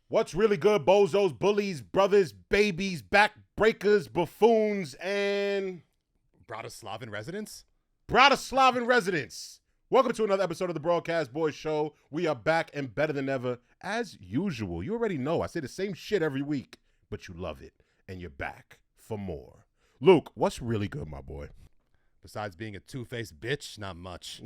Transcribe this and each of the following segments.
What's really good, bozos, bullies, brothers, babies, backbreakers, buffoons, and Bratislavan residents? Bratislavan residents. Welcome to another episode of the Broadcast Boys Show. We are back and better than ever, as usual. You already know I say the same shit every week, but you love it, and you're back for more. Luke, what's really good, my boy? Besides being a two-faced bitch, not much.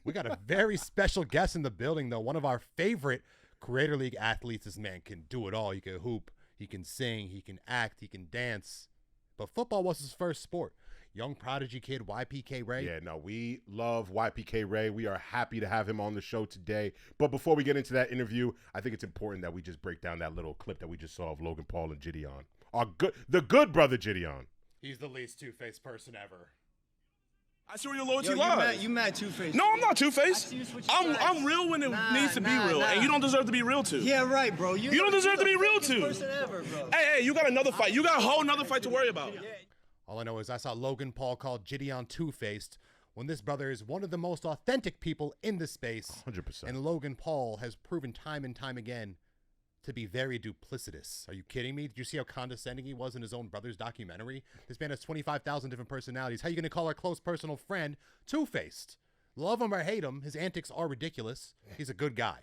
We got a very special guest in the building, though. One of our favorite Creator League athletes. This man can do it all. He can hoop, he can sing, he can act, he can dance. But football was his first sport. Young prodigy kid, YPK Raye. Yeah, no, we love YPK Raye. We are happy to have him on the show today. But before we get into that interview, I think it's important that we just break down that little clip that we just saw of Logan Paul and Gideon. The good brother Gideon. He's the least two-faced person ever. I see where your loyalty Yo, lies. you mad two-faced. No, I'm not two-faced. I see what you I'm real when it needs to be real, and you don't deserve to be real too. Yeah, right, bro. You don't deserve to be real too. Person ever, bro. Hey, you got another fight. You got a whole nother fight to worry about. All I know is I saw Logan Paul call Gideon two-faced when this brother is one of the most authentic people in the space. 100%. And Logan Paul has proven time and time again to be very duplicitous. Are you kidding me? Did you see how condescending he was in his own brother's documentary? This man has 25,000 different personalities. How are you going to call our close personal friend two-faced? Love him or hate him, his antics are ridiculous. He's a good guy.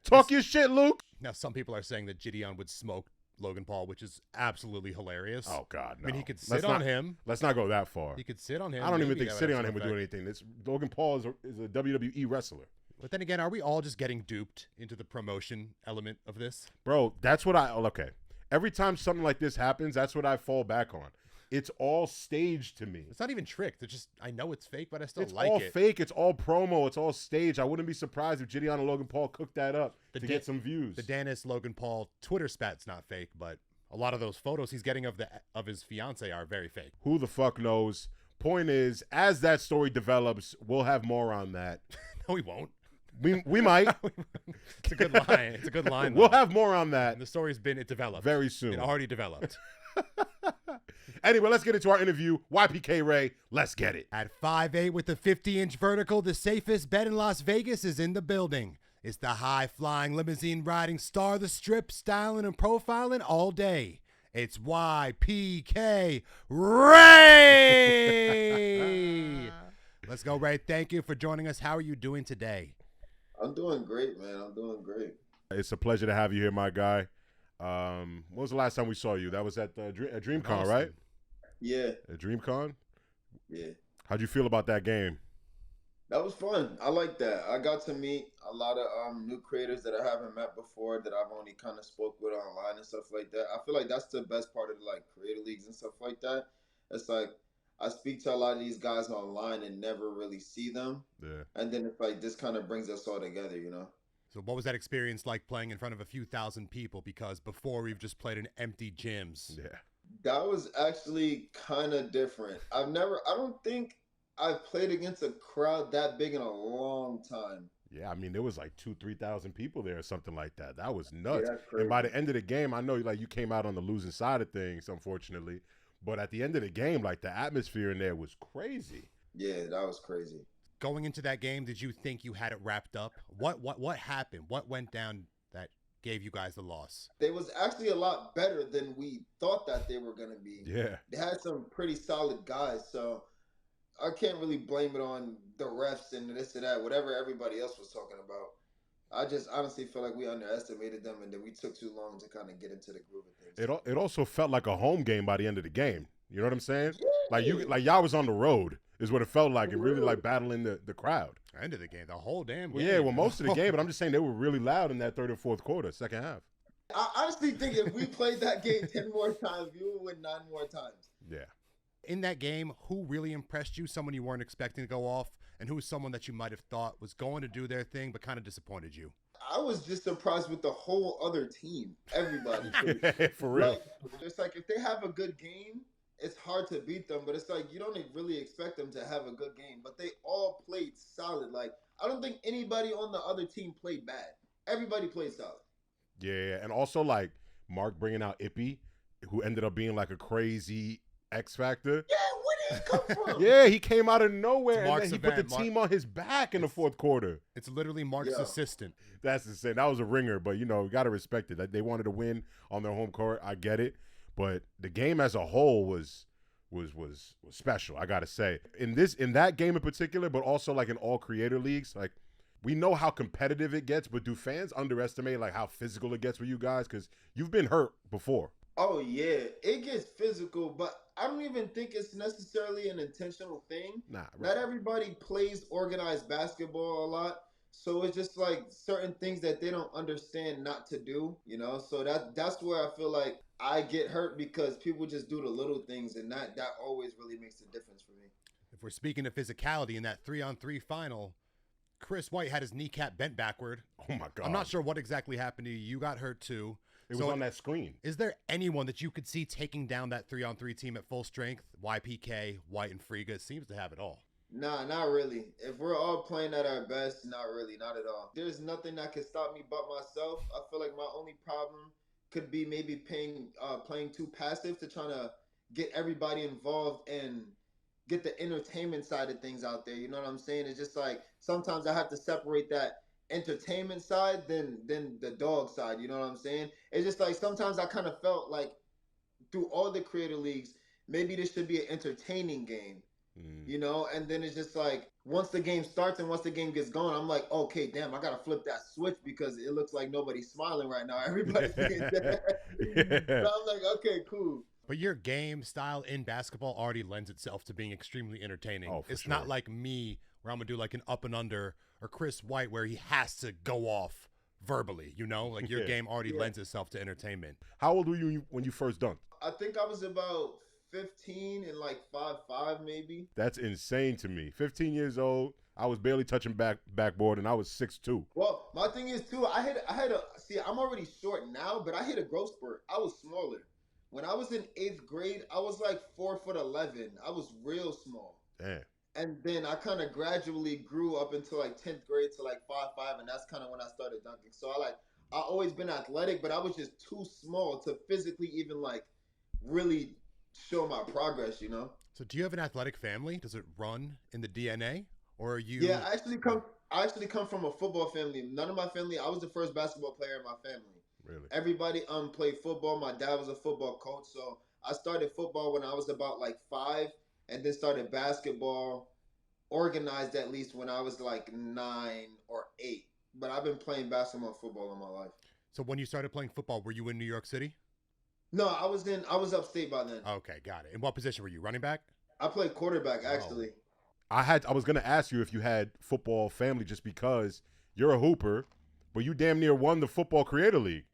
Talk your shit, Luke. Now, some people are saying that Gideon would smoke Logan Paul, which is absolutely hilarious. Oh, God, no. I mean, he could sit on him. Let's not go that far. He could sit on him. I don't even Maybe think that sitting have on him some would do effect. anything. Logan Paul is a WWE wrestler. But then again, are we all just getting duped into the promotion element of this? Bro, that's what okay. Every time something like this happens, that's what I fall back on. It's all staged to me. It's not even tricked. It's just, I know it's fake, but I still It's like all it. fake. It's all promo. It's all staged. I wouldn't be surprised if Gideon and Logan Paul cooked that up to get some views. The Dennis Logan Paul Twitter spat's not fake, but a lot of those photos he's getting of his fiance are very fake. Who the fuck knows? Point is, as that story develops, we'll have more on that. No, we won't. We might. It's a good line. It's a good line. We'll though. have more on that And the story's been, it developed. very soon. It already developed. Anyway, let's get into our interview. YPK Raye, let's get it. At 5'8" with a 50-inch vertical, the safest bet in Las Vegas is in the building. It's the high-flying, limousine-riding star of the strip, styling and profiling all day. It's YPK Raye! Let's go, Ray. Thank you for joining us. How are you doing today? I'm doing great, man. I'm doing great. It's a pleasure to have you here, my guy. When was the last time we saw you? That was at DreamCon, Austin. right? Yeah, At DreamCon? yeah. How'd you feel about that game? That was fun. I like that. I got to meet a lot of new creators that I haven't met before that I've only kind of spoke with online and stuff like that. I feel like that's the best part of like creator leagues and stuff like that. It's like I speak to a lot of these guys online and never really see them. Yeah. And then it's like this kind of brings us all together, you know? So what was that experience like playing in front of a few thousand people? Because before we've just played in empty gyms. Yeah. That was actually kind of different. I don't think I've played against a crowd that big in a long time. Yeah, I mean, there was like 2,000-3,000 people there or something like that. That was nuts. Yeah, that's crazy. And by the end of the game, I know like you came out on the losing side of things, unfortunately. But at the end of the game, like the atmosphere in there was crazy. Yeah, that was crazy. Going into that game, did you think you had it wrapped up? What happened? What went down that gave you guys the loss? They was actually a lot better than we thought that they were going to be. Yeah. They had some pretty solid guys, so I can't really blame it on the refs and this and that, whatever everybody else was talking about. I just honestly feel like we underestimated them, and then we took too long to kind of get into the groove of things. It also felt like a home game by the end of the game. You know what I'm saying? Like y'all was on the road is what it felt like, and really like battling the crowd. End of the game, the whole damn game. Yeah, well, most of the game, but I'm just saying they were really loud in that third and fourth quarter, second half. I honestly think if we played that game 10 more times, we would win 9 more times. Yeah. In that game, who really impressed you? Someone you weren't expecting to go off, and who was someone that you might have thought was going to do their thing but kind of disappointed you? I was just surprised with the whole other team, everybody. For real. Like, it's like if they have a good game, it's hard to beat them, but it's like you don't really expect them to have a good game. But they all played solid. Like, I don't think anybody on the other team played bad. Everybody played solid. Yeah, and also like Mark bringing out Ippy, who ended up being like a crazy X Factor. Yeah, what he come from? Yeah, he came out of nowhere and Mark's then he put the event. team on his back in the fourth quarter. It's literally Mark's Yeah. assistant. That's insane. That was a ringer, but you know, you got to respect it. They wanted to win on their home court. I get it, but the game as a whole was special. I got to say, in that game in particular, but also like in all creator leagues, like we know how competitive it gets, but do fans underestimate like how physical it gets for you guys? Because you've been hurt before. Oh yeah, it gets physical, but I don't even think it's necessarily an intentional thing. Nah, Not everybody plays organized basketball a lot, so it's just like certain things that they don't understand not to do, you know. So that's where I feel like I get hurt because people just do the little things, and that always really makes a difference for me. If we're speaking of physicality in that 3-on-3 final, Chris White had his kneecap bent backward. Oh my God. I'm not sure what exactly happened to you. You got hurt too. It was on that screen. Is there anyone that you could see taking down that 3-on-3 team at full strength? YPK, White, and Friga seems to have it all. Nah, not really. If we're all playing at our best, not really, not at all. There's nothing that can stop me but myself. I feel like my only problem could be maybe playing too passive to trying to get everybody involved and get the entertainment side of things out there. You know what I'm saying? It's just like sometimes I have to separate that entertainment side than the dog side. You know what I'm saying? It's just like sometimes I kind of felt like through all the creator leagues, maybe this should be an entertaining game. You know, and then it's just like once the game starts and once the game gets going, I'm like, okay, damn, I gotta flip that switch because it looks like nobody's smiling right now. Everybody's being dead. So I'm like, okay, cool. But your game style in basketball already lends itself to being extremely entertaining. Oh, for it's sure. not like me where I'm gonna do like an up and under, or Chris White where he has to go off verbally. You know, like your game already lends itself to entertainment. How old were you when you first dunked? I think I was about 15 and like 5'5" maybe. That's insane to me. 15 years old, I was barely touching backboard, and I was 6'2". Well, my thing is too, I had a see, I'm already short now, but I hit a growth spurt. I was smaller. When I was in 8th grade, I was like 4'11". I was real small. Damn. And then I kind of gradually grew up until like 10th grade to like 5'5", and that's kind of when I started dunking. So I always been athletic, but I was just too small to physically even like really show my progress, you know? So do you have an athletic family? Does it run in the DNA? Or are you... Yeah, I actually come from a football family. None of my family, I was the first basketball player in my family. Really? Everybody played football. My dad was a football coach, so I started football when I was about like 5, and then started basketball, organized at least when I was like 9 or 8. But I've been playing basketball and football all my life. So when you started playing football, were you in New York City? No, I was upstate by then. Okay, got it. In what position were you? Running back? I played quarterback actually. I was gonna ask you if you had football family, just because you're a hooper, but you damn near won the football creator league.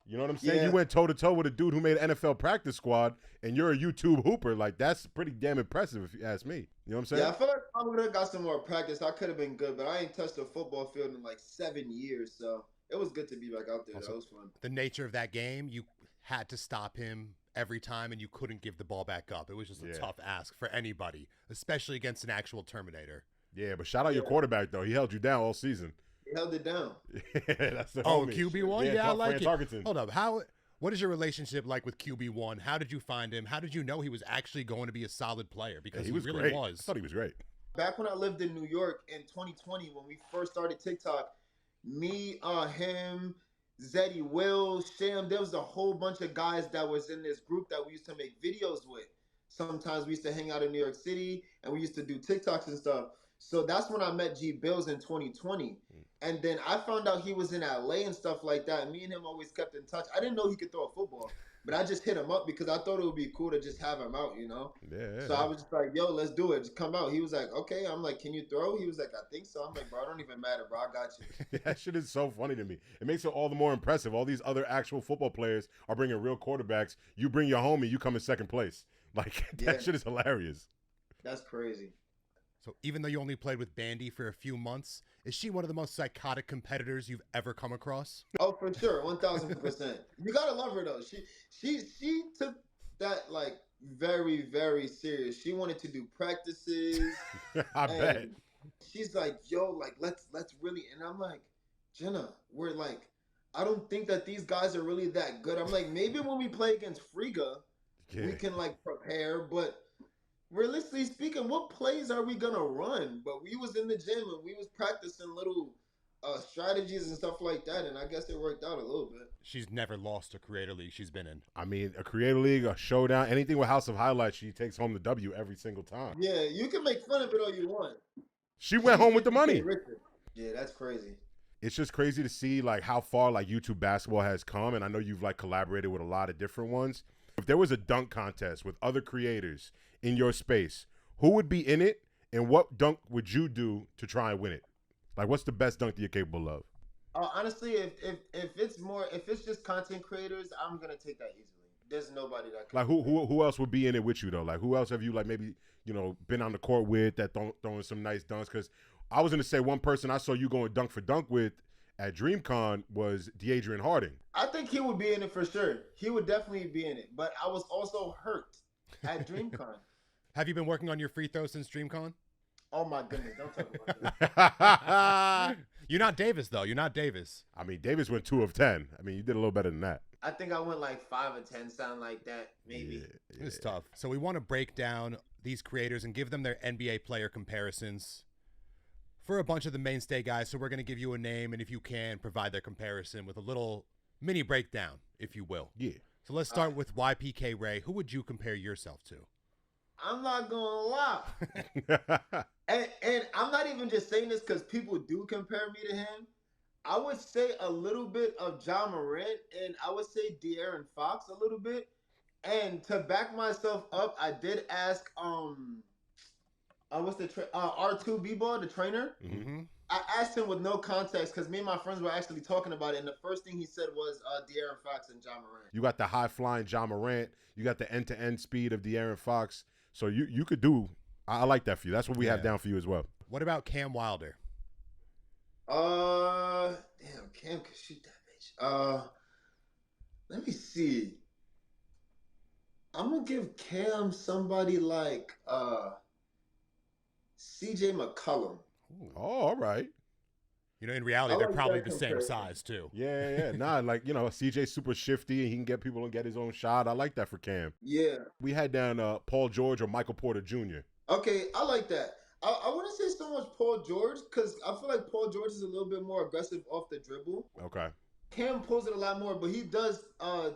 You know what I'm saying? Yeah. You went toe to toe with a dude who made an NFL practice squad, and you're a YouTube hooper. Like, that's pretty damn impressive if you ask me. You know what I'm saying? Yeah, I feel like I would have got some more practice. I could have been good, but I ain't touched a football field in like 7 years, so it was good to be back out there. Also, that was fun. The nature of that game, you had to stop him every time, and you couldn't give the ball back up. It was just a tough ask for anybody, especially against an actual Terminator. Yeah, but shout out your quarterback, though. He held you down all season. He held it down. That's the Oh, homie. QB1? Yeah, I like it. Tarkenton. Hold up. What is your relationship like with QB1? How did you find him? How did you know he was actually going to be a solid player? Because he was really great. was. I thought he was great. Back when I lived in New York in 2020, when we first started TikTok, me, him, Zeddy, Will, Sham, there was a whole bunch of guys that was in this group that we used to make videos with. Sometimes we used to hang out in New York City, and we used to do TikToks and stuff. So that's when I met G Bills in 2020. And then I found out he was in LA and stuff like that. And me and him always kept in touch. I didn't know he could throw a football, but I just hit him up because I thought it would be cool to just have him out, you know? Yeah. So I was just like, yo, let's do it. Just come out. He was like, okay. I'm like, can you throw? He was like, I think so. I'm like, bro, it don't even matter, bro. I got you. That shit is so funny to me. It makes it all the more impressive. All these other actual football players are bringing real quarterbacks. You bring your homie, you come in second place. Like, that shit is hilarious. That's crazy. So even though you only played with Bandy for a few months, is she one of the most psychotic competitors you've ever come across? Oh, for sure, 1,000%. You gotta love her though. She took that like very, very serious. She wanted to do practices. I bet. She's like, yo, like let's really. And I'm like, Jenna, we're like, I don't think that these guys are really that good. I'm like, maybe when we play against Friga, we can like prepare, but realistically speaking, what plays are we gonna run? But we was in the gym and we was practicing little strategies and stuff like that, and I guess it worked out a little bit. She's never lost a creator league she's been in. I mean, a creator league, a showdown, anything with House of Highlights, she takes home the W every single time. Yeah, you can make fun of it all you want. She went home with the money. Yeah, that's crazy. It's just crazy to see like how far like YouTube basketball has come, and I know you've like collaborated with a lot of different ones. If there was a dunk contest with other creators in your space, who would be in it, and what dunk would you do to try and win it? Like, what's the best dunk that you're capable of? Honestly, if it's just content creators, I'm gonna take that easily. There's nobody that can. Like who else would be in it with you though? Like who else have you like maybe been on the court with that throwing some nice dunks? Because I was gonna say one person I saw you going dunk for dunk with at DreamCon was DeAdrian Harding. I think he would be in it for sure. He would definitely be in it. But I was also hurt at DreamCon. Have you been working on your free throw since DreamCon? Oh my goodness, don't talk about that. You're not Davis though. You're not Davis. I mean, Davis went 2 of 10. I mean, you did a little better than that. I think I went like 5 or 10, something like that, maybe. Yeah. It's tough. So we want to break down these creators and give them their NBA player comparisons for a bunch of the mainstay guys. So we're going to give you a name, and if you can, provide their comparison with a little mini breakdown, if you will. Yeah. So let's start with YPK Raye. Who would you compare yourself to? I'm not gonna lie. and I'm not even just saying this because people do compare me to him. I would say a little bit of John Morant, and I would say De'Aaron Fox a little bit. And to back myself up, I did ask what's the R2 B-Ball, the trainer. Mm-hmm. I asked him with no context because me and my friends were actually talking about it, and the first thing he said was De'Aaron Fox and John Morant. You got the high flying John Morant. You got the end-to-end speed of De'Aaron Fox. So you could do. I like that for you. That's what we have down for you as well. What about Cam Wilder? Damn, Cam could shoot that bitch. Let me see. I'm gonna give Cam somebody like CJ McCollum. Oh, all right. In reality, they're probably the same size too. Yeah. Nah, like, CJ's super shifty and he can get people and get his own shot. I like that for Cam. Yeah. We had down Paul George or Michael Porter Jr. Okay, I like that. I wouldn't say so much Paul George because I feel like Paul George is a little bit more aggressive off the dribble. Okay. Cam pulls it a lot more, but he does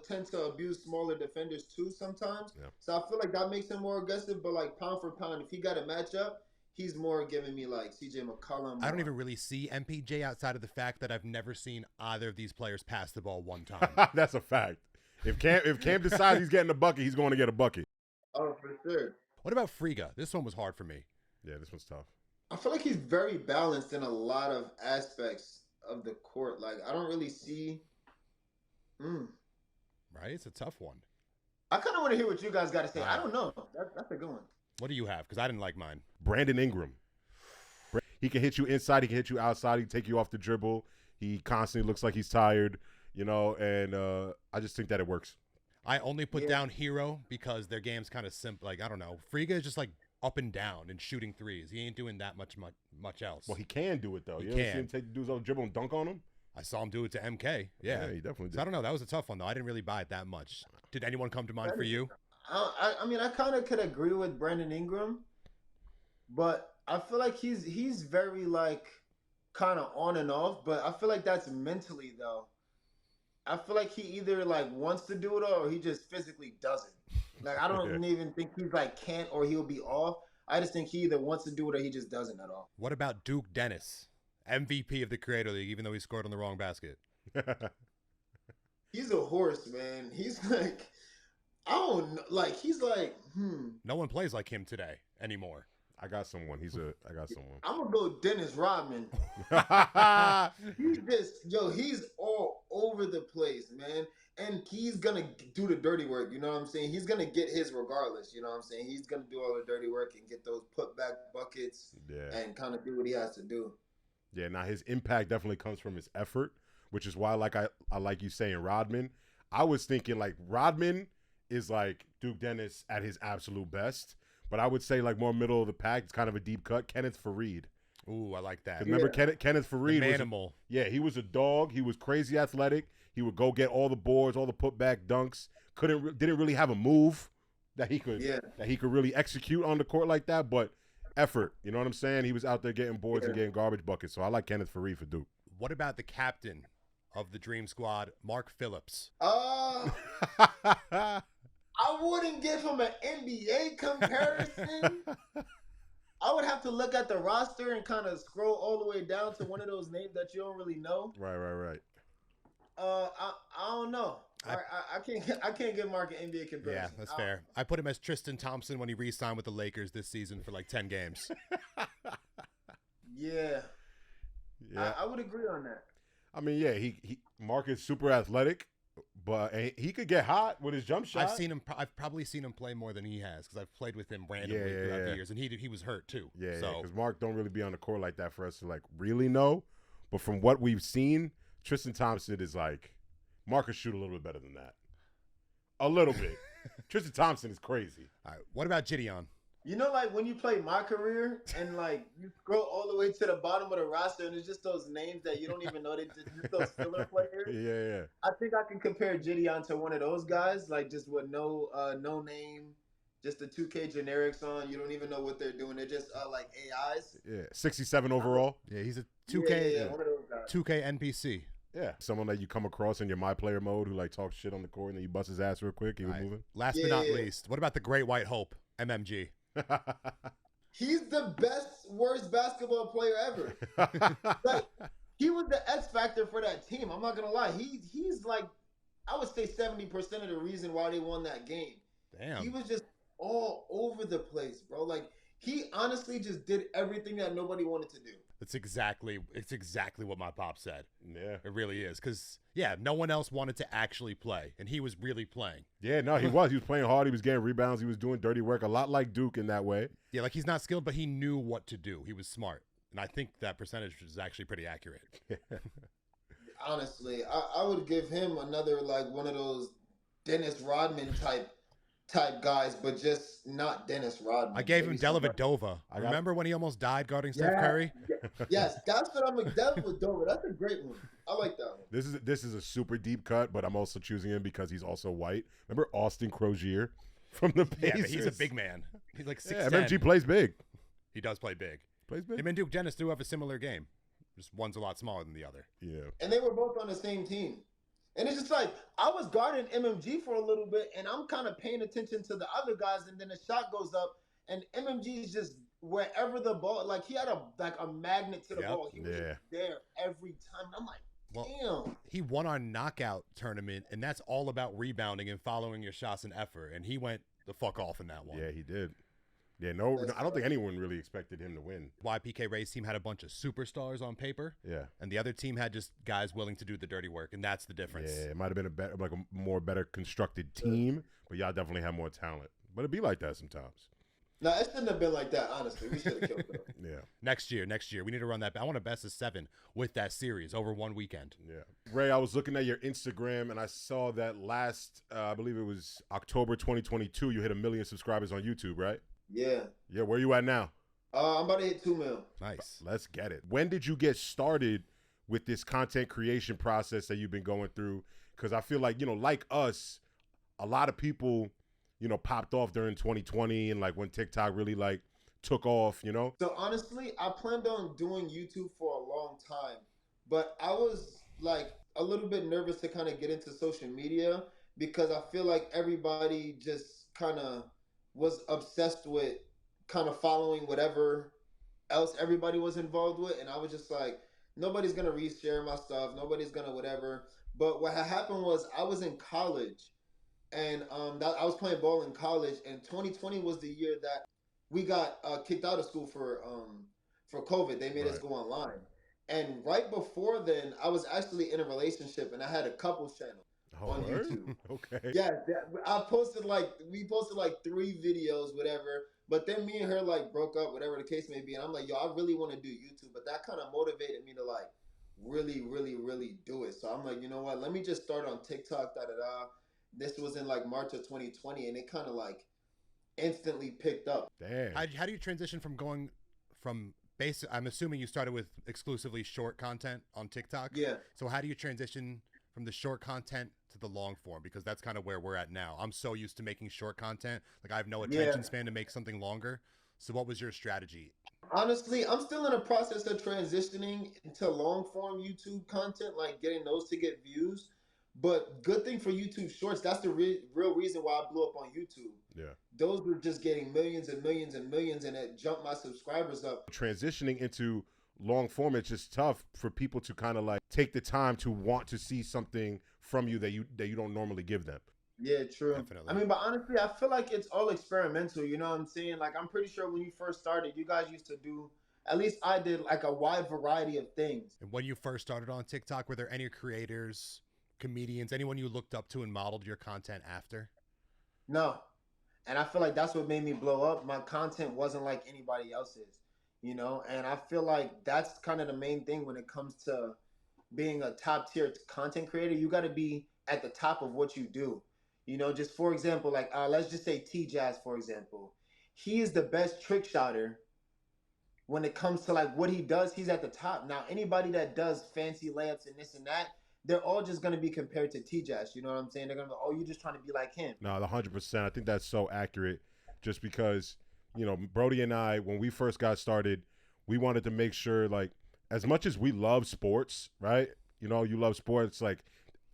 tend to abuse smaller defenders too sometimes. Yeah. So I feel like that makes him more aggressive. But like pound for pound, if he got a matchup, he's more giving me like CJ McCollum. I don't even really see MPJ outside of the fact that I've never seen either of these players pass the ball one time. That's a fact. If Cam decides he's getting a bucket, he's going to get a bucket. Oh, for sure. What about Friga? This one was hard for me. Yeah, this one's tough. I feel like he's very balanced in a lot of aspects of the court. Like I don't really see. Right? It's a tough one. I kind of want to hear what you guys got to say. I don't know. That's a good one. What do you have? Because I didn't like mine. Brandon Ingram. He can hit you inside. He can hit you outside. He can take you off the dribble. He constantly looks like he's tired, and I just think that it works. I only put down Hero because their game's kind of simple. Like, I don't know. Friga is just like up and down and shooting threes. He ain't doing that much else. Well, he can do it, though. He You ever can. see him take dudes off the dribble and dunk on him? I saw him do it to MK. Yeah, he definitely did. So I don't know. That was a tough one, though. I didn't really buy it that much. Did anyone come to mind for you? I mean, I kind of could agree with Brandon Ingram, but I feel like he's very like kind of on and off. But I feel like that's mentally though. I feel like he either like wants to do it or he just physically doesn't. Like I don't even think he's like can't or he'll be off. I just think he either wants to do it or he just doesn't at all. What about Duke Dennis, MVP of the Creator League, even though he scored on the wrong basket? He's a horse, man. He's like, I don't know. Like, he's like, No one plays like him today anymore. I got someone. I got someone. I'm going to go Dennis Rodman. He's all over the place, man. And he's going to do the dirty work. You know what I'm saying? He's going to get his regardless. You know what I'm saying? He's going to do all the dirty work and get those putback buckets and kind of do what he has to do. Yeah, now his impact definitely comes from his effort, which is why I like you saying Rodman. I was thinking like Rodman is like Duke Dennis at his absolute best, but I would say like more middle of the pack. It's kind of a deep cut. Kenneth Faried. Ooh, I like that. Remember Kenneth Faried? The Manimal. He was a dog. He was crazy athletic. He would go get all the boards, all the putback dunks. Didn't really have a move, that he could Yeah. really execute on the court like that, but effort. You know what I'm saying? He was out there getting boards and getting garbage buckets. So I like Kenneth Faried for Duke. What about the captain of the Dream Squad, Mark Phillips? I wouldn't give him an NBA comparison. I would have to look at the roster and kind of scroll all the way down to one of those names that you don't really know. Right. I don't know. I can't give Mark an NBA comparison. Yeah, that's fair. I put him as Tristan Thompson when he re-signed with the Lakers this season for like 10 games. Yeah. I would agree on that. I mean, yeah, Mark is super athletic, but he could get hot with his jump shot. I've probably seen him play more than he has because I've played with him randomly throughout the years, and he was hurt too. Yeah, because Mark don't really be on the court like that for us to like really know. But from what we've seen, Tristan Thompson is like, Mark could shoot a little bit better than that. A little bit. Tristan Thompson is crazy. All right, what about Gideon? You know, like when you play My Career and like you scroll all the way to the bottom of the roster and it's just those names that you don't even know, they just those filler players. Yeah. I think I can compare Gideon to one of those guys, like just with no name, just the 2K generics on. You don't even know what they're doing. They're just like AIs. Yeah, 67 overall. Yeah, he's a 2K Yeah, one of those guys. 2K NPC. Yeah, someone that you come across in your My Player mode who like talks shit on the court and then you bust his ass real quick. He was moving. Last but not least, what about the Great White Hope, MMG? He's the worst basketball player ever. Like, he was the X factor for that team. I'm not gonna lie. He's like, I would say 70% of the reason why they won that game. Damn. He was just all over the place, bro. Like, he honestly just did everything that nobody wanted to do. It's exactly what my pop said. Yeah, it really is. Because no one else wanted to actually play, and he was really playing. Yeah, no, he was playing hard. He was getting rebounds. He was doing dirty work, a lot like Duke in that way. Yeah, like he's not skilled, but he knew what to do. He was smart, and I think that percentage is actually pretty accurate. Honestly, I would give him another like one of those Dennis Rodman type guys, but just not Dennis Rodman. I gave him Dellavedova. Remember when he almost died guarding Steph Curry? Yes, that's what I'm with. Dellavedova. That's a great one. I like that one. This is a super deep cut, but I'm also choosing him because he's also white. Remember Austin Crozier from the Pacers? Yeah, but he's a big man. He's like 6'10". Yeah, MMG plays big. He does play big. Plays big. Him and Duke Dennis do have a similar game. Just one's a lot smaller than the other. Yeah. And they were both on the same team. And it's just like, I was guarding MMG for a little bit, and I'm kind of paying attention to the other guys, and then the shot goes up, and MMG is just wherever the ball, like he had a magnet to the ball. He was just there every time. I'm like, damn. He won our knockout tournament, and that's all about rebounding and following your shots and effort, and he went the fuck off in that one. Yeah, he did. Yeah, no, I don't think anyone really expected him to win. YPK Raye's team had a bunch of superstars on paper. Yeah. And the other team had just guys willing to do the dirty work, and that's the difference. Yeah, it might have been a better constructed team, but y'all definitely have more talent. But it'd be like that sometimes. No, it shouldn't have been like that, honestly. We should have killed them. Yeah. Next year. We need to run that. I want a best of 7 with that series over one weekend. Yeah. Ray, I was looking at your Instagram, and I saw that last, I believe it was October 2022, you hit 1 million subscribers on YouTube, right? Yeah. Yeah, where you at now? I'm about to hit 2 mil. Nice. Let's get it. When did you get started with this content creation process that you've been going through? Because I feel like, like us, a lot of people, popped off during 2020 and like when TikTok really like took off, So honestly, I planned on doing YouTube for a long time, but I was like a little bit nervous to kind of get into social media because I feel like everybody just kind of was obsessed with kind of following whatever else everybody was involved with. And I was just like, nobody's going to reshare my stuff. Nobody's going to whatever. But what had happened was I was in college and I was playing ball in college. And 2020 was the year that we got kicked out of school for COVID. They made us go online. And right before then, I was actually in a relationship and I had a couples channel. On YouTube. Okay. Yeah, we posted like 3 videos, whatever. But then me and her like broke up, whatever the case may be. And I'm like, yo, I really want to do YouTube. But that kind of motivated me to like really, really, really do it. So I'm like, you know what? Let me just start on TikTok, This was in like March of 2020, and it kind of like instantly picked up. Damn. How do you transition from going from basic? I'm assuming you started with exclusively short content on TikTok. Yeah. So how do you transition from the short content to the long form? Because that's kind of where we're at now. I'm so used to making short content. Like I have no attention span to make something longer. So what was your strategy? Honestly, I'm still in the process of transitioning into long form YouTube content, like getting those to get views. But good thing for YouTube Shorts, that's the real reason why I blew up on YouTube. Yeah. Those were just getting millions and millions and millions, and it jumped my subscribers up. Transitioning into long form, it's just tough for people to kind of like take the time to want to see something from you that you don't normally give them. Yeah, true. Definitely. I mean, but honestly, I feel like it's all experimental. You know what I'm saying? Like, I'm pretty sure when you first started, you guys used to do, at least I did, like a wide variety of things. And when you first started on TikTok, were there any creators, comedians, anyone you looked up to and modeled your content after? No. And I feel like that's what made me blow up. My content wasn't like anybody else's, you know? And I feel like that's kind of the main thing when it comes to being a top tier content creator. You got to be at the top of what you do. You know, just for example, like let's just say T-Jazz, for example. He is the best trick shotter when it comes to like what he does. He's at the top. Now, anybody that does fancy layups and this and that, they're all just going to be compared to T-Jazz. You know what I'm saying? They're going to be, oh, you're just trying to be like him. No, 100%. I think that's so accurate just because, you know, Brody and I, when we first got started, we wanted to make sure, like, as much as we love sports, right? You know, you love sports, like,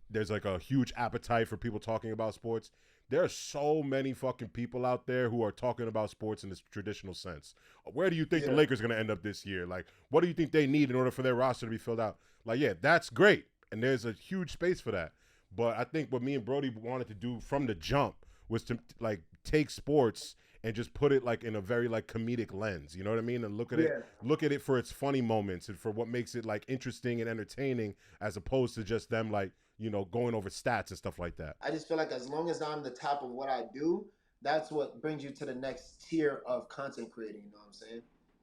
there's like a huge appetite for people talking about sports. There are so many fucking people out there who are talking about sports in this traditional sense. Where do you think the Lakers are going to end up this year? Like, what do you think they need in order for their roster to be filled out? Like, yeah, that's great. And there's a huge space for that. But I think what me and Brody wanted to do from the jump was to like take sports and just put it like in a very like comedic lens, you know what I mean? And look at it for its funny moments and for what makes it like interesting and entertaining as opposed to just them like, you know, going over stats and stuff like that. I just feel like as long as I'm the top of what I do, that's what brings you to the next tier of content creating, you know what I'm saying?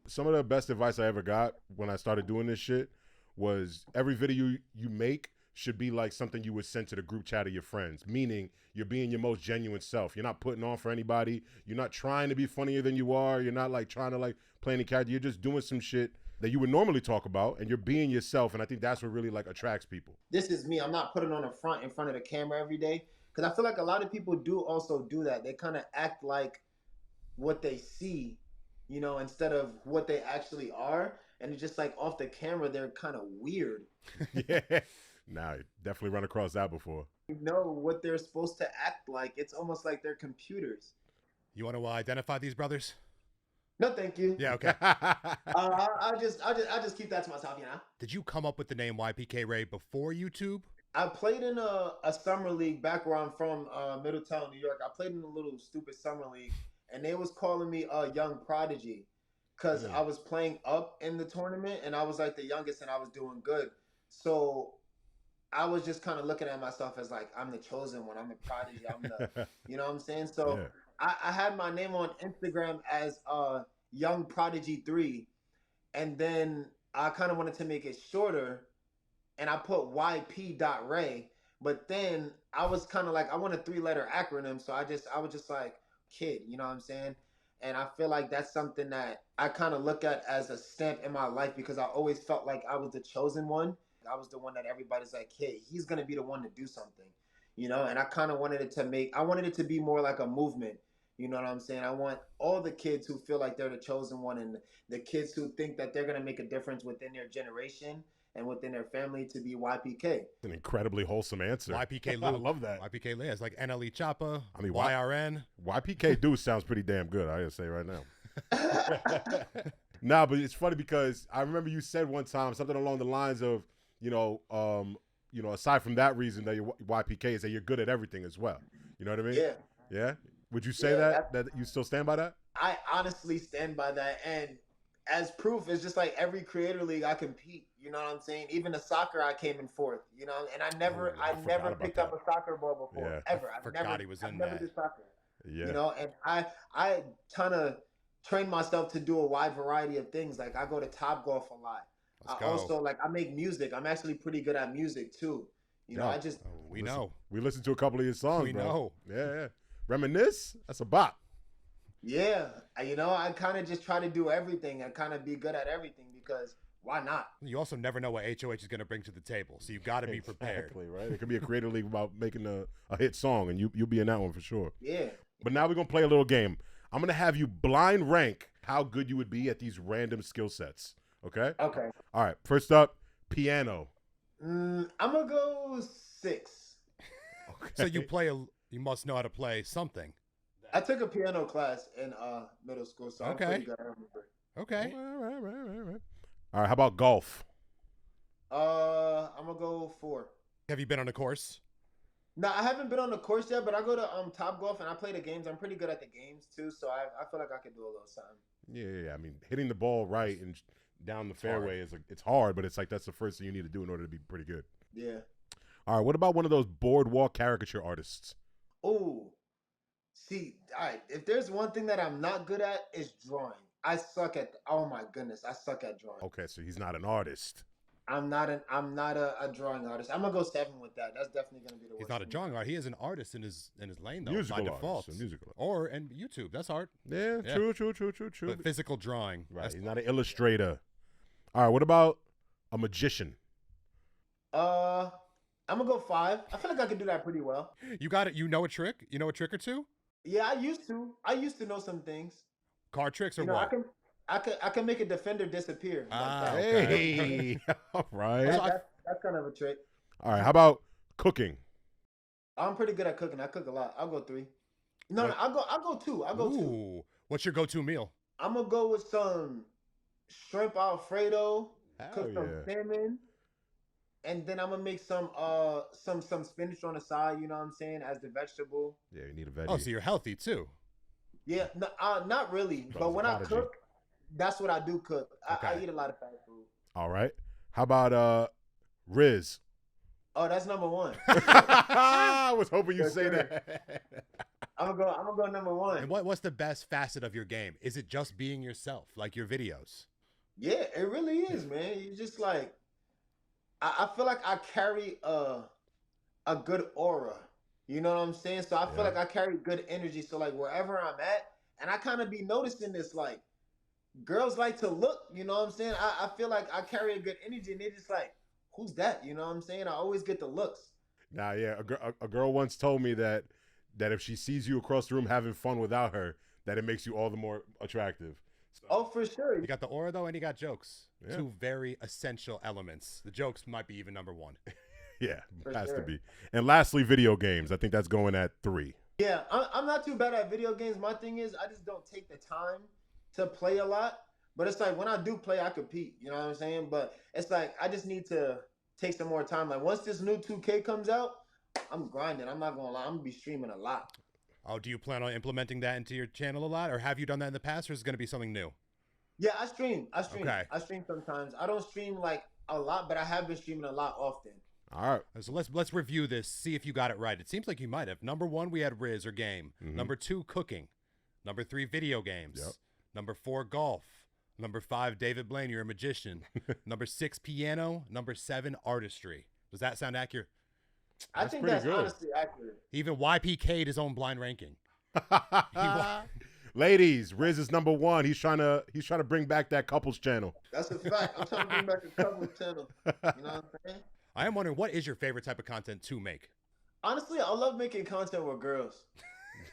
Some of the best advice I ever got when I started doing this shit was every video you make should be like something you would send to the group chat of your friends, meaning you're being your most genuine self. You're not putting on for anybody. You're not trying to be funnier than you are. You're not like trying to like play any character. You're just doing some shit that you would normally talk about and you're being yourself. And I think that's what really like attracts people. This is me. I'm not putting on a front in front of the camera every day because I feel like a lot of people do also do that. They kind of act like what they see, you know, instead of what they actually are. And it's just like off the camera, they're kind of weird. Yeah. Nah, definitely run across that before. You know what they're supposed to act like. It's almost like they're computers. You want to identify these brothers? No, thank you. Yeah, okay. I'll just keep that to myself, you know. Did you come up with the name YPK Raye before YouTube? I played in a summer league back where I'm from, Middletown, New York. I played in a little stupid summer league, and they was calling me a young prodigy because I was playing up in the tournament, and I was like the youngest, and I was doing good. So I was just kind of looking at myself as like, I'm the chosen one. I'm the prodigy. I'm the, you know what I'm saying? So I had my name on Instagram as Young Prodigy 3. And then I kind of wanted to make it shorter. And I put YP.Raye. But then I was kind of like, I want a 3-letter acronym. So I was just like, kid, you know what I'm saying? And I feel like that's something that I kind of look at as a stamp in my life because I always felt like I was the chosen one. I was the one that everybody's like, hey, he's going to be the one to do something, you know? And I kind of wanted it to be more like a movement. You know what I'm saying? I want all the kids who feel like they're the chosen one and the kids who think that they're going to make a difference within their generation and within their family to be YPK. An incredibly wholesome answer. YPK Lou. I love that. YPK Lou. It's like NLE Choppa. I mean, YRN. YPK do sounds pretty damn good, I gotta say right now. Nah, but it's funny because I remember you said one time something along the lines of, you know, aside from that reason that you're YPK is that you're good at everything as well. You know what I mean? Yeah. Yeah? Would you say that you still stand by that? I honestly stand by that. And as proof, it's just like every creator league I compete. You know what I'm saying? Even the soccer, I came in fourth. You know, and I never picked up a soccer ball before. Yeah. Ever. I forgot he was in never that. did soccer. Yeah. You know, and I kind of trained myself to do a wide variety of things. Like I go to Topgolf a lot. Let's go. Also, like I make music. I'm actually pretty good at music too. You know, We know. We listened to a couple of your songs, We bro. know. Yeah. Reminisce? That's a bop. Yeah. You know, I kind of just try to do everything and kind of be good at everything because why not? You also never know what HOH is going to bring to the table, so you got to be prepared. Exactly, right? It could be a creator league about making a hit song, and you'll be in that one for sure. Yeah. But now we're going to play a little game. I'm going to have you blind rank how good you would be at these random skill sets, okay? Okay. All right, first up, piano. I'm gonna go 6. Okay. So you must know how to play something. I took a piano class in middle school, so Okay. I'm pretty good. I remember. Okay. Right. All right, how about golf? I'm gonna go 4. Have you been on a course? No, I haven't been on the course yet, but I go to Top Golf and I play the games. I'm pretty good at the games too, so I feel like I could do a little something. Yeah. I mean, hitting the ball right and down the fairway hard. it's hard, but it's like that's the first thing you need to do in order to be pretty good. Yeah. All right, what about one of those boardwalk caricature artists? Oh, see, all right. If there's one thing that I'm not good at, is drawing. I suck at. Oh my goodness, I suck at drawing. Okay, so he's not an artist. I'm not a drawing artist. I'm gonna go 7 with that. That's definitely gonna be the worst. He's not a for me. drawing art. He is an artist in his lane though, Musical by default. artist, a musical Or and YouTube, that's art. Yeah, Yeah. true. But physical drawing, Right, that's he's not an illustrator. All right, what about a magician? I'm gonna go 5. I feel like I could do that pretty well. you got it. You know a trick? You know a trick or two? Yeah, I used to. I used to know some things. Card tricks or You know, what? I can make a defender disappear. Ah, that. okay. Hey, all right. That's kind of a trick. All right, how about cooking? I'm pretty good at cooking. I cook a lot. I'll go 3. No, What? I'll go 2. I'll go 2. Ooh, what's your go-to meal? I'm gonna go with some shrimp Alfredo, Hell cook some yeah. salmon, and then I'm gonna make some spinach on the side. You know what I'm saying, as the vegetable. Yeah, you need a veggie. Oh, so you're healthy too. Yeah, no, not really. Brother's But when I prodigy. cook, that's what I do cook. I Okay. eat a lot of fast food. All right. How about Riz? Oh, that's number 1. I was hoping you'd Yes, say sir. that. I'm gonna go number 1. And what's the best facet of your game? Is it just being yourself, like your videos? Yeah, it really is, man. You just like, I feel like I carry a good aura. You know what I'm saying? So I feel Yeah. like I carry good energy. So like wherever I'm at, and I kind of be noticing this, like girls like to look. You know what I'm saying? I feel like I carry a good energy, and they're just like, who's that? You know what I'm saying? I always get the looks. Nah, yeah. A girl once told me that if she sees you across the room having fun without her, that it makes you all the more attractive. So, Oh, for sure. You got the aura though, and you got jokes. Yeah. 2 very essential elements. The jokes might be even number 1. yeah, For has to sure. be. And lastly, video games. I think that's going at 3. Yeah, I'm not too bad at video games. My thing is, I just don't take the time to play a lot. But it's like when I do play, I compete. You know what I'm saying? But it's like I just need to take some more time. Like once this new 2K comes out, I'm grinding. I'm not gonna lie. I'm gonna be streaming a lot. Oh, do you plan on implementing that into your channel a lot, or have you done that in the past, or is it going to be something new? Yeah, I stream. Okay. I stream sometimes. I don't stream like a lot, but I have been streaming a lot often. All right. So let's review this, see if you got it right. It seems like you might have. Number 1, we had Riz or game. Mhm. Number 2, cooking. Number 3, video games. Yep. Number 4, golf. Number 5, David Blaine, you're a magician. Number 6, piano. Number 7, artistry. Does that sound accurate? I That's think pretty that's good. honestly accurate. Even YPK'd his own blind ranking. Ladies, Riz is number 1. He's trying to bring back that couples channel. That's a fact. I'm trying to bring back a couple channel. You know what I'm saying? I am wondering, what is your favorite type of content to make? Honestly, I love making content with girls.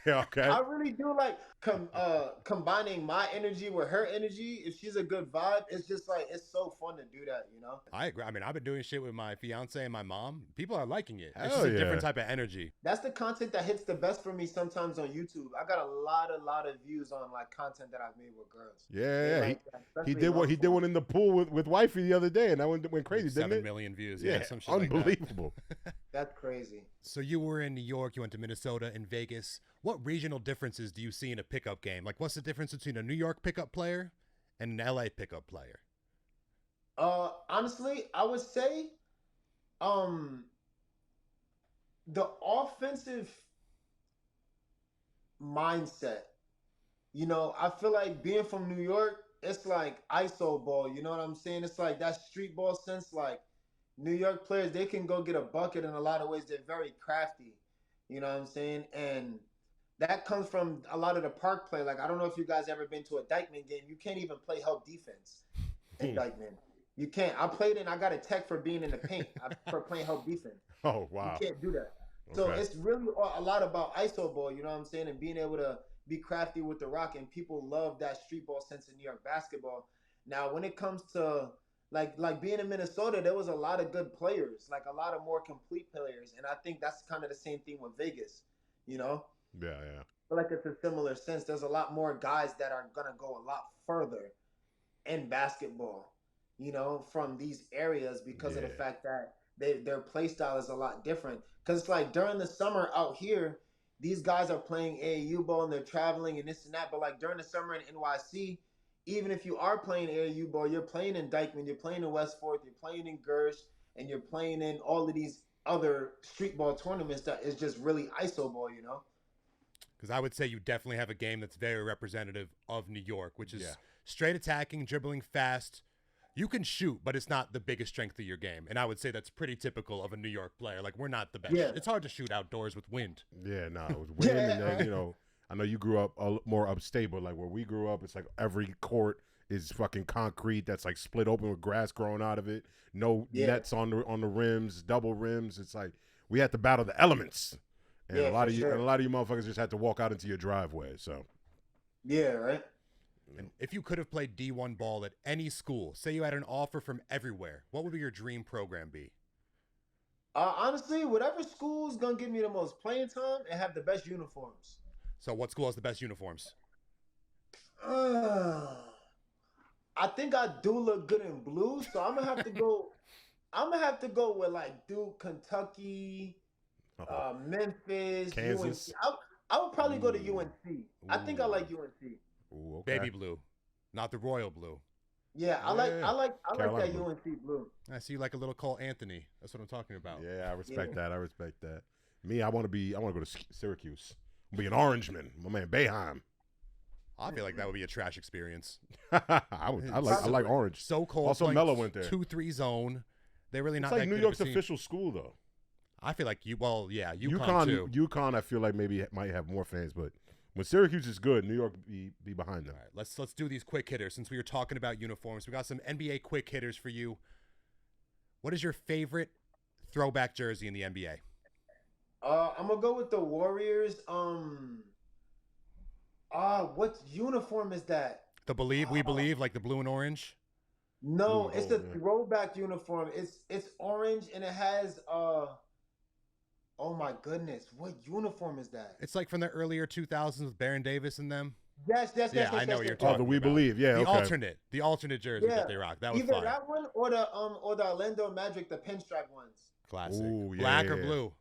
Yeah, okay. I really do like combining my energy with her energy. If she's a good vibe, it's just like it's so fun to do that, you know? I agree. I mean, I've been doing shit with my fiance and my mom. People are liking it. It's Hell just a yeah. different type of energy. That's the content that hits the best for me sometimes on YouTube. I got a lot of views on like content that I've made with girls. They Yeah. like that, He especially did love he did songs. one in the pool with wifey the other day, and that went crazy, didn't 7 it? million views. Yeah, Some shit like that. unbelievable. That's crazy. So you were in New York, you went to Minnesota and Vegas. What regional differences do you see in a pickup game? Like, what's the difference between a New York pickup player and an LA pickup player? Honestly, I would say, the offensive mindset. You know, I feel like being from New York, it's like ISO ball. You know what I'm saying? It's like that street ball sense. Like New York players, they can go get a bucket in a lot of ways. They're very crafty. You know what I'm saying? And that comes from a lot of the park play. Like I don't know if you guys ever been to a Dykeman game. You can't even play help defense in Dykeman. You can't. I played and I got a tech for being in the paint. For playing help defense. Oh You wow. can't do that. So Okay. it's really a lot about ISO ball, you know what I'm saying, and being able to be crafty with the rock. And people love that street ball sense in New York basketball. Now, when it comes to like being in Minnesota, there was a lot of good players, like a lot of more complete players, and I think that's kind of the same thing with Vegas, you know. Yeah, yeah. I feel like it's a similar sense. There's a lot more guys that are gonna go a lot further in basketball, you know, from these areas because of the Yeah. fact that their play style is a lot different. Because it's like during the summer out here, these guys are playing AAU ball and they're traveling and this and that. But like during the summer in NYC, even if you are playing AAU ball, you're playing in Dykeman, you're playing in West Fourth, you're playing in Gersh, and you're playing in all of these other street ball tournaments that is just really ISO ball, you know? Because I would say you definitely have a game that's very representative of New York, which is Yeah. straight attacking, dribbling fast. You can shoot, but it's not the biggest strength of your game. And I would say that's pretty typical of a New York player. Like, we're not the best. Yeah. It's hard to shoot outdoors with wind. Yeah, no, it was wind, Yeah, and then right. you know, I know you grew up more upstate, but like where we grew up, it's like every court is fucking concrete that's like split open with grass growing out of it. No Yeah. nets on the rims, double rims. It's like we had to battle the elements, and Yeah, a lot for of you, sure. and a lot of you motherfuckers just had to walk out into your driveway. So Yeah, right? And if you could have played D1 ball at any school, say you had an offer from everywhere, what would your dream program be? Honestly, whatever school's gonna give me the most playing time and have the best uniforms. So what school has the best uniforms? I think I do look good in blue, so I'm gonna have to go. I'm gonna have to go with like Duke, Kentucky, Memphis, Kansas. UNC. I would probably go to Ooh. UNC. I think I Ooh. like UNC. Ooh, okay. Baby blue, not the royal blue. Yeah, I Yeah. like Carolina that blue. UNC blue. I see you like a little Cole Anthony. That's what I'm talking about. Yeah, I respect that. I respect that. Me, I want to go to Syracuse. Be an Orangeman. My man Boeheim. I feel like that would be a trash experience. I like Orange. So cold. Also, playing Melo went there. 2-3 zone. They're really not It's like that New good York's of a team. official school, though. I feel like UConn too. UConn, I feel like maybe might have more fans, but when Syracuse is good, New York be behind them. All right, let's do these quick hitters. Since we were talking about uniforms, we got some NBA quick hitters for you. What is your favorite throwback jersey in the NBA? I'm gonna go with the Warriors. What uniform is that? The Believe, We Believe, like the blue and orange. No, Ooh, it's oh, a yeah. throwback uniform. It's orange and it has oh my goodness, what uniform is that? It's like from the earlier 2000s with Baron Davis and them. Yes. Yeah, I know what you're Oh, talking the We about. Believe. Yeah, The okay. alternate jersey Yeah. that they rock. That was Either fire. that one or the Orlando Magic, the pinstripe ones. Classic. Ooh, yeah, Black yeah, or yeah. blue?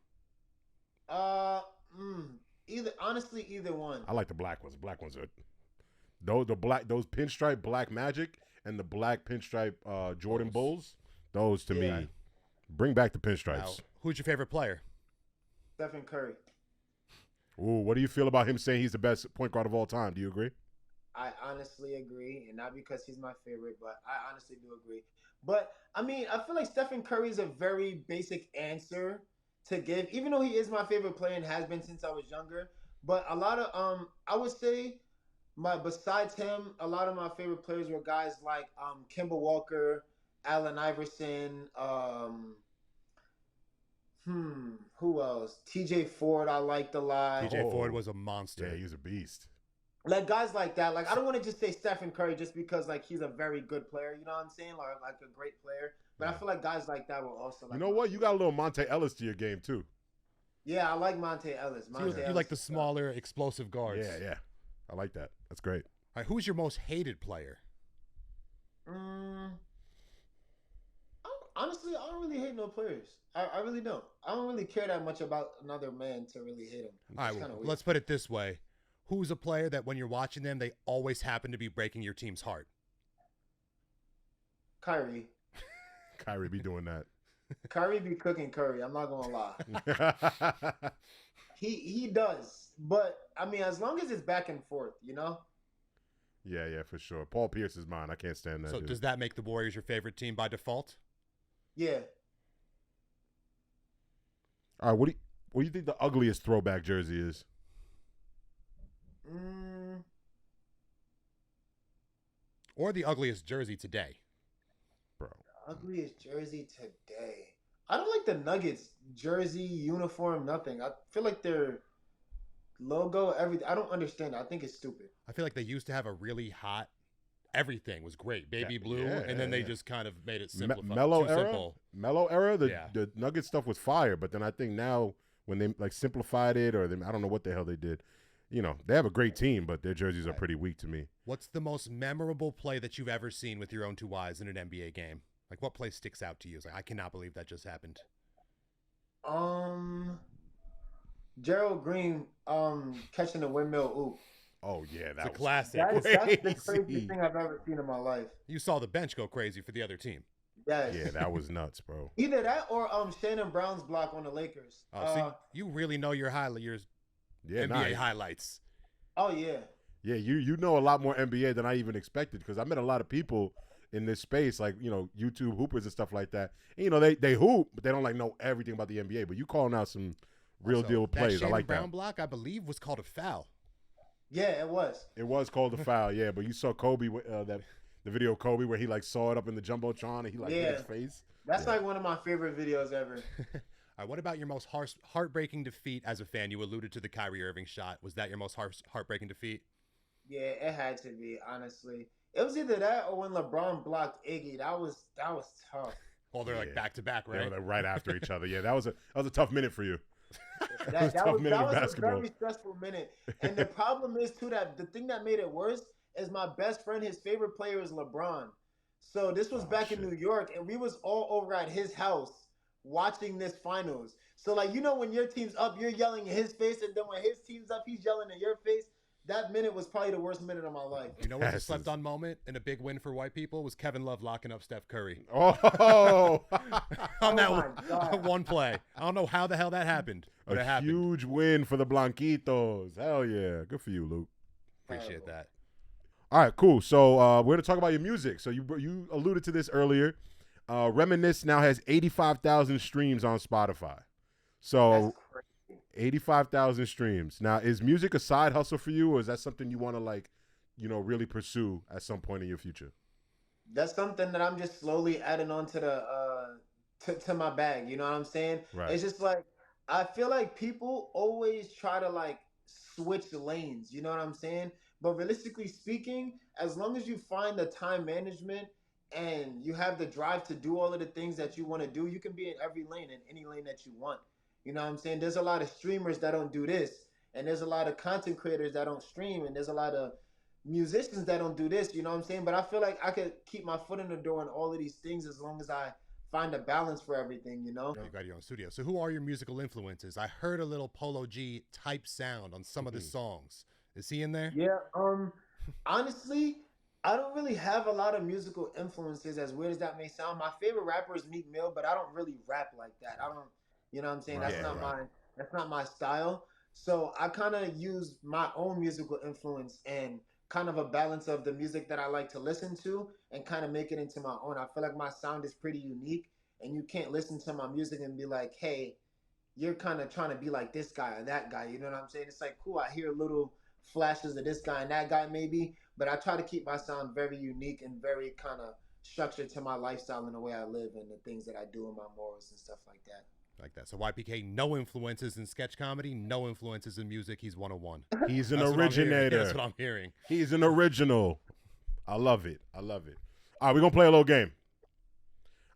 Either one. I like the black ones. Black ones are those pinstripe black Magic and the black pinstripe Jordan Bulls. Those to Yeah. me bring back the Now, pinstripes. who's your favorite player? Stephen Curry. Ooh, what do you feel about him saying he's the best point guard of all time? Do you agree? I honestly agree, and not because he's my favorite, but I honestly do agree. But I mean, I feel like Stephen Curry is a very basic answer to give, even though he is my favorite player and has been since I was younger. But a lot of I would say besides him, a lot of my favorite players were guys like Kemba Walker, Allen Iverson, who else? TJ Ford I liked a lot. TJ Oh. Ford was a monster. Yeah, he's a beast. Like guys like that. Like I don't want to just say Stephen Curry just because like he's a very good player, you know what I'm saying? Like a great player. But I Yeah. feel like guys like that will also like You know what? You got a little Monte Ellis to your game too. Yeah, I like Monte Ellis. So you Ellis like the is tough. smaller, explosive guards. Yeah, yeah. I like that. That's great. All right, who's your most hated player? Honestly, I don't really hate no players. I really don't. I don't really care that much about another man to really hate him. All right, It's kinda weird. let's put it this way. Who's a player that when you're watching them, they always happen to be breaking your team's heart? Kyrie. Kyrie be doing that. Kyrie be cooking curry. I'm not gonna lie. He does. But I mean, as long as it's back and forth, you know? Yeah, for sure. Paul Pierce is mine. I can't stand that. So dude. does that make the Warriors your favorite team by default? Yeah. All right, what do you think the ugliest throwback jersey is? Or the ugliest jersey today? Bro. Ugliest jersey today. I don't like the Nuggets jersey, uniform, nothing. I feel like their logo, everything. I don't understand it. I think it's stupid. I feel like they used to have a really hot. Everything was great, baby blue, yeah, and then they yeah. just kind of made it simple. Mellow too era. simple. Mellow era. The Yeah. the Nugget stuff was fire, but then I think now when they like simplified it, or I don't know what the hell they did. You know, they have a great team, but their jerseys are pretty weak to me. What's the most memorable play that you've ever seen with your own two eyes in an NBA game? Like, what play sticks out to you? It's like, I cannot believe that just happened. Gerald Green catching the windmill oop. Oh yeah, It's a that was classic. That's the crazy. craziest thing I've ever seen in my life. You saw the bench go crazy for the other team. Yes. Yeah, that was nuts, bro. Either that or Shannon Brown's block on the Lakers. Oh, see, you really know your Yeah, NBA highlights. Oh yeah. Yeah, you know a lot more NBA than I even expected because I met a lot of people in this space, like YouTube hoopers and stuff like that. And, they hoop, but they don't like know everything about the NBA. But you calling out some real Also, deal that plays. I Shannon like Brown that. block, I believe, was called a foul. Yeah, it was. It was called a foul, yeah. But you saw Kobe the video of Kobe where he like saw it up in the jumbotron and he like hit his face. That's like one of my favorite videos ever. All right, what about your most heartbreaking defeat as a fan? You alluded to the Kyrie Irving shot. Was that your most heartbreaking defeat? Yeah, it had to be, honestly. It was either that or when LeBron blocked Iggy. That was tough. Oh, they're like back to back, They right? were like right after each other. Yeah, that was a tough minute for you. That tough was minute in a basketball. very stressful minute. And the problem is too that the thing that made it worse is my best friend, his favorite player is LeBron. So this was back in New York, and we was all over at his house watching this finals. So like when your team's up, you're yelling in his face, and then when his team's up, he's yelling in your face. That minute was probably the worst minute of my life. You know what's a slept-on moment and a big win for white people was Kevin Love locking up Steph Curry. Oh, On that my God. one play. I don't know how the hell that happened, but it a happened. huge win for the Blanquitos. Hell yeah, good for you, Luke. Appreciate that. All right, cool. So we're gonna talk about your music. So you alluded to this earlier. Reminisce now has 85,000 streams on Spotify. So That's crazy. 85,000 streams. Now, is music a side hustle for you, or is that something you want to really pursue at some point in your future? That's something that I'm just slowly adding on to the to my bag. You know what I'm saying? Right. It's just like I feel like people always try to like switch lanes. You know what I'm saying? But realistically speaking, as long as you find the time management and you have the drive to do all of the things that you want to do, you can be in every lane, in any lane that you want. You know what I'm saying? There's a lot of streamers that don't do this, and there's a lot of content creators that don't stream, and there's a lot of musicians that don't do this. You know what I'm saying? But I feel like I could keep my foot in the door in all of these things as long as I find a balance for everything, You got your own studio. So who are your musical influences? I heard a little Polo G type sound on some of the songs. Is he in there? Yeah. Honestly, I don't really have a lot of musical influences, as weird as that may sound. My favorite rapper is Meek Mill, but I don't really rap like that. I don't, you know what I'm saying? Right, That's not my style. So I kind of use my own musical influence and kind of a balance of the music that I like to listen to and kind of make it into my own. I feel like my sound is pretty unique, and you can't listen to my music and be like, hey, you're kind of trying to be like this guy or that guy. You know what I'm saying? It's like, cool, I hear little flashes of this guy and that guy maybe, but I try to keep my sound very unique and very kind of structured to my lifestyle and the way I live and the things that I do and my morals and stuff like that. Like that. So YPK, no influences in sketch comedy, no influences in music. He's 101. He's an That's what I'm hearing. originator. That's what I'm hearing. He's an original. I love it. All right, we're going to play a little game.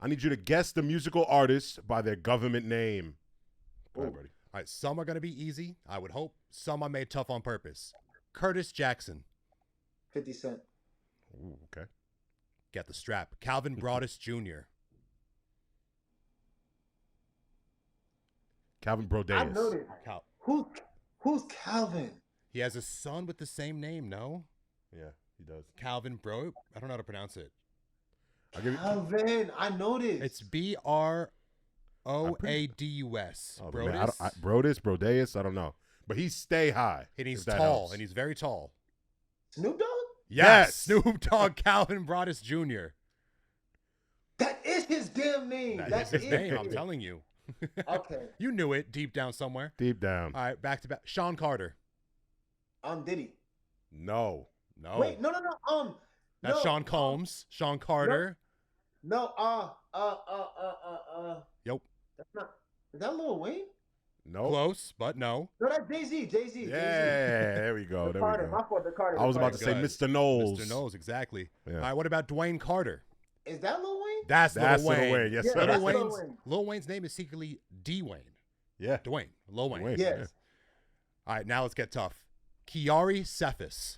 I need you to guess the musical artist by their government name. Go ahead, buddy. All right, some are going to be easy, I would hope. Some I made tough on purpose. Curtis Jackson. 50 Cent. Ooh, okay. Get the strap. Calvin Broadus Jr. Calvin Brodeus. I know this. Cal- Who's Calvin? he has a son with the same name, no? Yeah, he does. Calvin Bro. I don't know how to pronounce it. I'll give you. Calvin. I know this. It's Broadus. Oh, man, Brodeus, I don't know. But he stay high. And he's if that tall, helps. and he's very tall. Snoop Dogg? Yes. Snoop Dogg Calvin Broadus Jr. That is his damn name. That's his name, I'm telling you. Okay. You knew it deep down somewhere. Deep down. All right, back to back. Sean Carter. Diddy. No. No. Wait, no. That's no. Sean Combs. Sean Carter. No, Yep. that's not. Is that Lil Wayne? Nope. Close, but no. No, that's Jay-Z. Jay-Z. Yeah, there we go. The There we Carter. go. My fault. The Carter. I was the about to Carter. say Good. Mr. Knowles. Mr. Knowles, exactly. Yeah. All right, what about Dwayne Carter? Is that Lil Wayne? That's That's Lil Lil Wayne. Wayne. Yes, Yeah, sir. that's Lil Wayne. Lil Wayne's name is secretly D Wayne. Yeah. Dwayne. Lil Wayne. Wayne. Yes. Yeah. All right, now let's get tough. Kiari Cephas.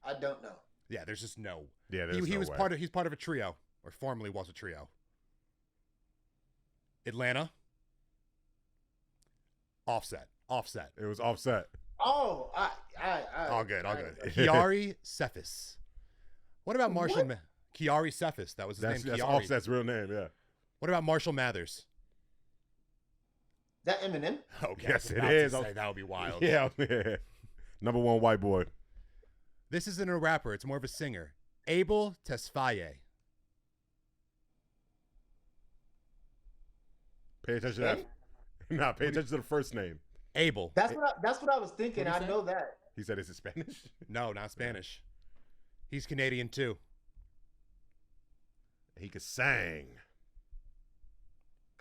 I don't know. Yeah, there's just no. Yeah, there's He no was way. he's part of a trio, or formerly was a trio. Atlanta. Offset. It was Offset. Oh, All good. Kiari Cephas. What about Marshall? Kiari Cephas. That was his That's name. Kiari. Offset's real name. Yeah. What about Marshall Mathers? that Eminem? Okay, Yes, I was it about to is. say, that would be wild. Yeah. Number one white boy. This isn't a rapper. It's more of a singer. Abel Tesfaye. Pay attention to that. Nah, pay attention to the first name. Abel. That's what I was thinking. What'd I he say? know that. He said, "Is it Spanish?" No, not Spanish. He's Canadian too. He could sing.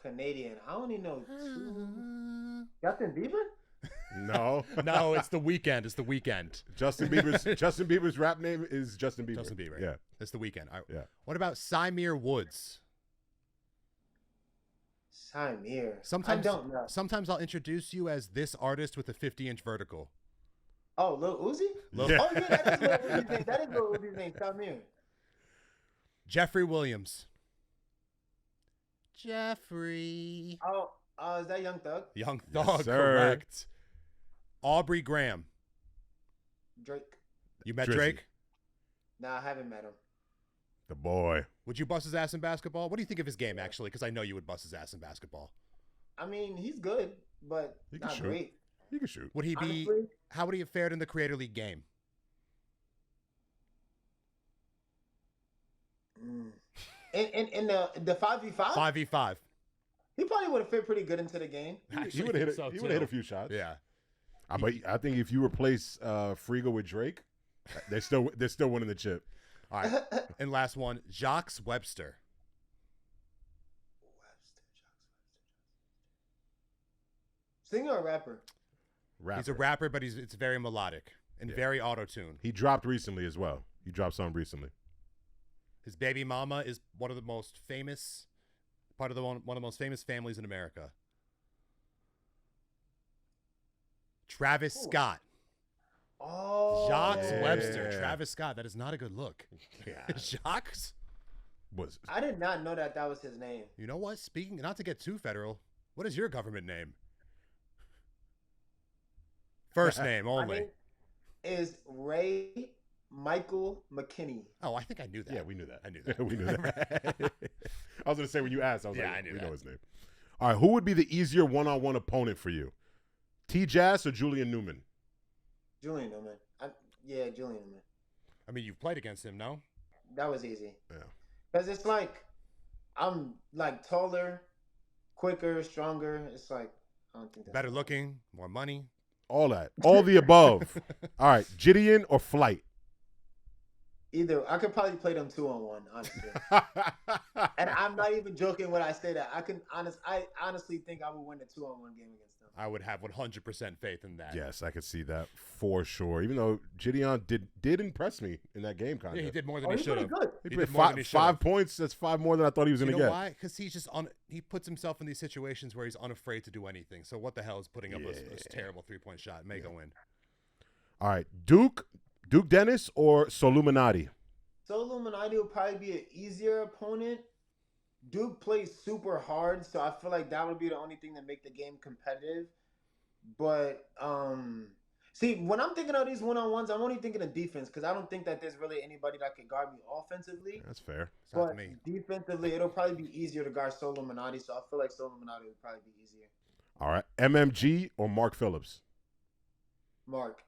Canadian. I only know two. Justin Bieber? No. No, it's The Weeknd. It's The Weeknd. Justin Bieber's rap name is Justin Bieber. Justin Bieber. Yeah. It's The Weeknd. All right. Yeah. What about Symere Woods? Symere. Sometimes I don't know. Sometimes I'll introduce you as this artist with a 50-inch vertical. Oh, Lil Uzi? Lil- Yeah. Oh, yeah, that is Lil Uzi's name. That is Lil Uzi's name. Symere. Jeffrey Williams. Jeffrey. Oh, is that Young Thug? Young Yes, Thug, sir. correct. Aubrey Graham. Drake. You met Drizzy. Drake? Nah, I haven't met him. The boy. Would you bust his ass in basketball? What do you think of his game, actually? Because I know you would bust his ass in basketball. I mean, he's good, but He can not shoot. great. He can shoot. Would he be? Honestly, How would he have fared in the Creator League game? in the 5v5, 5v5. he probably would have fit pretty good into the game. He would have hit. He would have hit a few shots. Yeah. I think if you replace Frigo with Drake, they're still winning the chip. All right. And last one, Jacques Webster. Singer or rapper? Rapper. He's a rapper, but it's very melodic and very auto-tuned. He dropped recently as well. He dropped something recently. His baby mama is one of the most famous, one of the most famous families in America. Travis Scott. Oh, Jacques yeah. Webster. Travis Scott. That is not a good look. Yeah. Jacques? Was I did not know that was his name. You know what? Speaking, not to get too federal, what is your government name? First name My only. name is Ray Michael McKinney. Oh, I think I knew that. Yeah, we knew that. I knew that. we knew that. I was gonna say when you asked, I was Yeah, like, I knew we that. know his name. All right, who would be the easier one-on-one opponent for you? T. Jazz or Julian Newman? Julian Newman. Yeah, Julian Newman. I mean, you've played against him, no? That was easy. Yeah. Because it's like, I'm like taller, quicker, stronger. It's like, I don't think that's Better looking, more money. All that. All the above. All right, Gideon or Flight? Either. I could probably play them 2-on-1, honestly. And I'm not even joking when I say that. I honestly think I would win the 2-on-1 game against them. I would have 100% faith in that. Yes, I could see that for sure. Even though Gideon did impress me in that game, kind Yeah, of. he did more than Oh, he he's should pretty have. good. He He played did more than he should've. 5 points. That's 5 more than I thought he was You going know to get. why? Because he's just he puts himself in these situations where he's unafraid to do anything. So what the hell is putting up a terrible 3-point shot? Make a win. All right, Duke Dennis or Soluminati? So Illuminati will probably be an easier opponent. Duke plays super hard, so I feel like that would be the only thing that make the game competitive. But see, when I'm thinking of these one-on-ones, I'm only thinking of defense because I don't think that there's really anybody that can guard me offensively. That's fair. It's not But me. defensively, it'll probably be easier to guard Soluminati, so I feel like Soluminati would probably be easier. All right, MMG or Mark Phillips? Mark.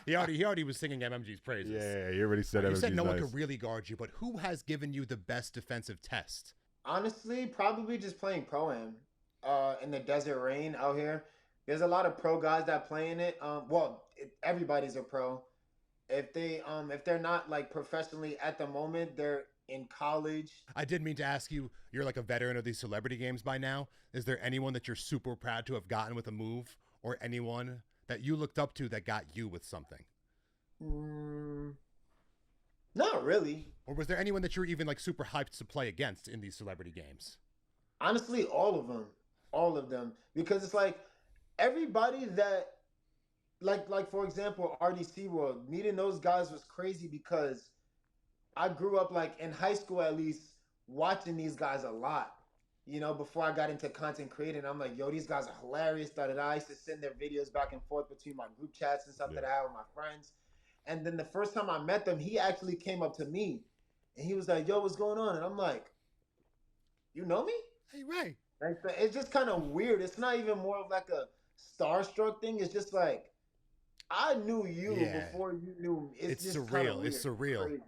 He already was singing MMG's praises. Yeah, you already said You MMG's said no one nice. could really guard you, but who has given you the best defensive test? Honestly, probably just playing Pro-Am in the desert rain out here. There's a lot of pro guys that play in it. Everybody's a pro. If they're not like professionally at the moment, they're in college. I did mean to ask you, you're like a veteran of these celebrity games by now. Is there anyone that you're super proud to have gotten with a move, or anyone that you looked up to that got you with something? Not really. Or was there anyone that you were even like super hyped to play against in these celebrity games? Honestly, all of them, because it's like everybody that, like for example, RDC World, meeting those guys was crazy because I grew up like in high school at least watching these guys a lot. You know, before I got into content creating, I'm like, yo, these guys are hilarious. I used to send their videos back and forth between my group chats and stuff that I have with my friends. And then the first time I met them, he actually came up to me and he was like, yo, what's going on? And I'm like, you know me? Hey, Ray. Like, it's just kind of weird. It's not even more of like a starstruck thing. It's just like, I knew you before you knew me. It's just surreal. It's surreal. Crazy.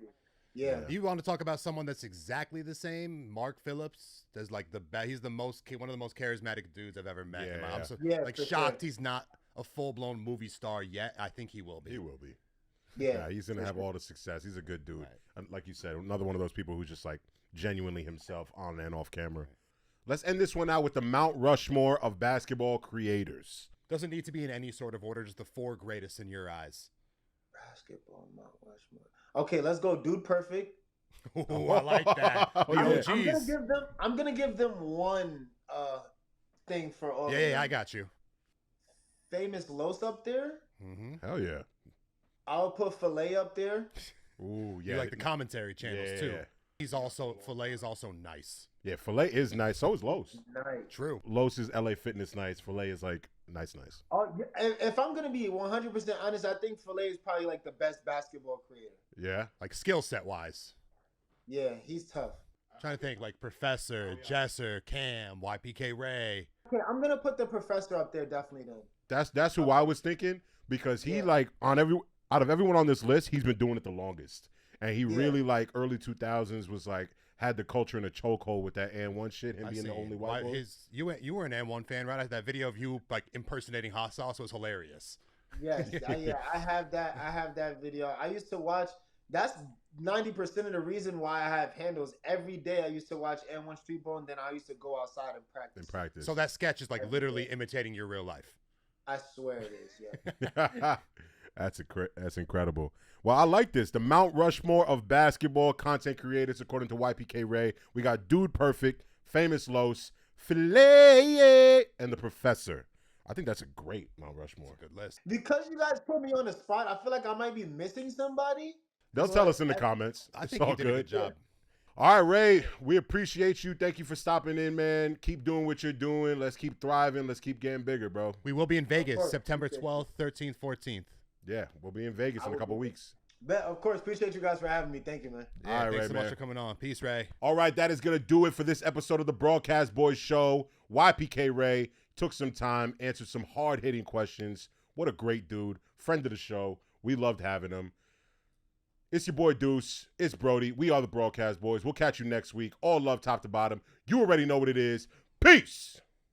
Yeah. You want to talk about someone that's exactly the same? Mark Phillips. There's like he's one of the most charismatic dudes I've ever met. I'm so shocked he's not a full-blown movie star yet. I think he will be. He will be. Yeah, he's gonna have all the success. He's a good dude. Right. Like you said, another one of those people who's just like genuinely himself on and off camera. Right. Let's end this one out with the Mount Rushmore of basketball creators. Doesn't need to be in any sort of order, just the 4 greatest in your eyes. Basketball Mount Rushmore. Okay, let's go. Dude Perfect. Ooh, I like that. I'm gonna give them one thing for all. Yeah, I got you. Famous Los up there. Mm-hmm. Hell yeah. I'll put Filet up there. Ooh, yeah. You like the commentary channels too. Filet is also nice. Yeah, Filet is nice. So is Los. Nice. True. Los is LA Fitness nice. Filet is like nice. Oh, if I'm gonna be 100% honest, I think Filet is probably like the best basketball creator. Yeah. Like skill set wise. Yeah, he's tough. I'm trying to think like Professor, Jesser, Cam, YPK Raye. Okay, I'm gonna put the Professor up there definitely then. That's who I was thinking because he like out of everyone on this list, he's been doing it the longest. And he really like early 2000s was like had the culture in a chokehold with that and1 shit. Him being the only white boy. You were an and1 fan, right? That video of you like impersonating Hot Sauce was hilarious. Yes, I have that video. I used to watch. That's 90% of the reason why I have handles. Every day I used to watch and1 Street Ball, and then I used to go outside and practice. So that sketch is like literally imitating your real life. I swear it is. Yeah. That's incredible. Well, I like this. The Mount Rushmore of basketball content creators, according to YPK Raye. We got Dude Perfect, Famous Los, Filet, and the Professor. I think that's a great Mount Rushmore. Good list. Because you guys put me on the spot, I feel like I might be missing somebody. They'll tell us in the comments. I think you did a good job. All right, Ray, we appreciate you. Thank you for stopping in, man. Keep doing what you're doing. Let's keep thriving. Let's keep getting bigger, bro. We will be in Vegas September 12th, 13th, 14th. Yeah, we'll be in Vegas in a couple weeks. But of course, appreciate you guys for having me. Thank you, man. Yeah, all right, thanks Ray, so much for coming on. Peace, Ray. All right, that is going to do it for this episode of the Broadcast Boys Show. YPK Raye took some time, answered some hard-hitting questions. What a great dude. Friend of the show. We loved having him. It's your boy Deuce. It's Brody. We are the Broadcast Boys. We'll catch you next week. All love top to bottom. You already know what it is. Peace.